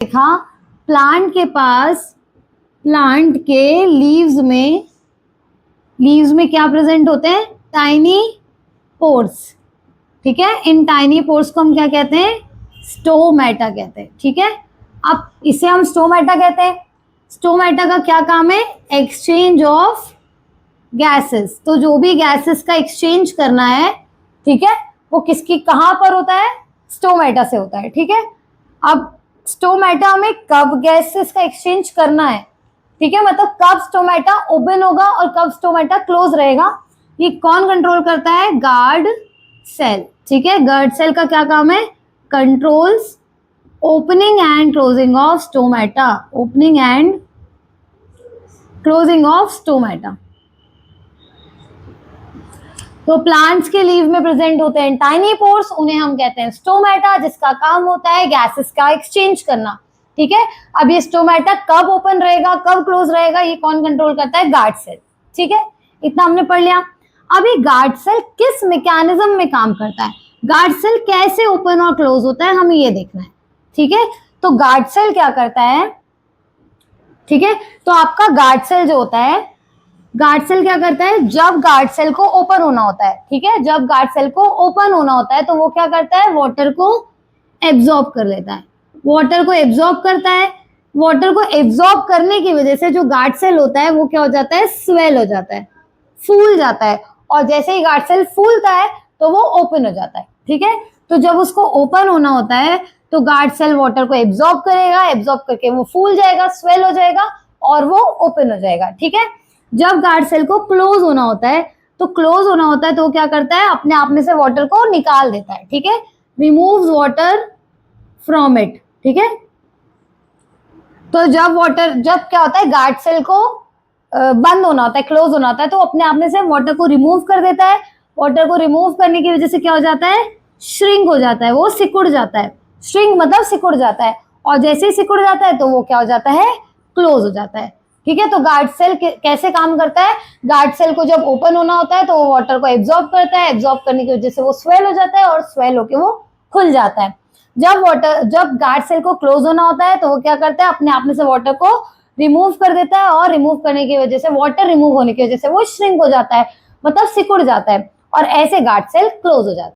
देखा प्लांट के पास, प्लांट के लीव्स में क्या प्रेजेंट होते हैं? Tiny pores. ठीक है, इन टाइनी पोर्स को हम क्या कहते हैं? स्टोमेटा कहते हैं। ठीक है, अब इसे हम स्टोमेटा कहते हैं। स्टोमेटा का क्या काम है? Exchange of gases. तो जो भी गैसेस का एक्सचेंज करना है, ठीक है, वो किसकी कहां पर होता है? स्टोमेटा से होता है। ठीक है, अब स्टोमेटा में कब गैसेस का एक्सचेंज करना है, ठीक है, मतलब कब स्टोमेटा ओपन होगा और कब स्टोमेटा क्लोज रहेगा, ये कौन कंट्रोल करता है? Guard cell. ठीक है, गार्ड सेल का क्या काम है? Controls opening and closing of stomata, opening and closing of stomata. तो प्लांट्स के लीव में प्रेजेंट होते हैं टाइनी पोर्स, उन्हें हम कहते हैं स्टोमेटा, जिसका काम होता है गैसेस का एक्सचेंज करना। ठीक है, अब ये स्टोमेटा कब ओपन रहेगा, कब क्लोज रहेगा, ये कौन कंट्रोल करता है? Guard cell. ठीक है, इतना हमने पढ़ लिया। अब ये गार्ड सेल किस मैकेनिज्म में काम करता है, गार्ड सेल कैसे ओपन और क्लोज होता है, हमें ये देखना है। ठीक है, तो गार्ड सेल क्या करता है? ठीक है, तो आपका गार्ड सेल जो होता है, गार्ड सेल क्या करता है? जब गार्ड सेल को ओपन होना होता है, ठीक है, जब गार्ड सेल को ओपन होना होता है तो वो क्या करता है? वाटर को एब्जॉर्ब कर लेता है, वाटर को एब्जॉर्ब करता है। वाटर को एब्जॉर्ब करने की वजह से जो गार्ड सेल होता है वो क्या हो जाता है? स्वेल हो जाता है, फूल जाता है, और जैसे ही गार्ड सेल फूलता है तो वो ओपन हो जाता है। ठीक है, तो जब उसको ओपन होना होता है तो गार्ड सेल वाटर को एब्जॉर्ब करेगा, एब्जॉर्ब करके वो फूल जाएगा, स्वेल हो जाएगा और वो ओपन हो जाएगा। ठीक है, जब गार्ड सेल को क्लोज होना होता है तो वो क्या करता है? अपने आप में से वाटर को निकाल देता है। ठीक है, रिमूव्स वाटर फ्रॉम इट। ठीक है, तो जब क्या होता है? गार्ड सेल को बंद होना होता है, क्लोज होना होता है, तो अपने आप में से वाटर को रिमूव कर देता है। वाटर को रिमूव करने की वजह से क्या हो जाता है? श्रिंक हो जाता है, वो सिकुड़ जाता है। श्रिंक मतलब सिकुड़ जाता है, और जैसे ही सिकुड़ जाता है तो वो क्या हो जाता है? क्लोज हो जाता है। ठीक है, तो गार्ड सेल कैसे काम करता है? गार्ड सेल को जब ओपन होना होता है तो वो वाटर को एब्जॉर्ब करता है, एब्जॉर्ब करने की वजह से वो स्वेल हो जाता है, और स्वेल होकर वो खुल जाता है। जब गार्ड सेल को क्लोज होना होता है तो वो क्या करता है? अपने आप में से वाटर को रिमूव कर देता है, और रिमूव करने की वजह से, वाटर रिमूव होने की वजह से वो श्रिंक हो जाता है, मतलब सिकुड़ जाता है, और ऐसे गार्ड सेल क्लोज हो जाता है।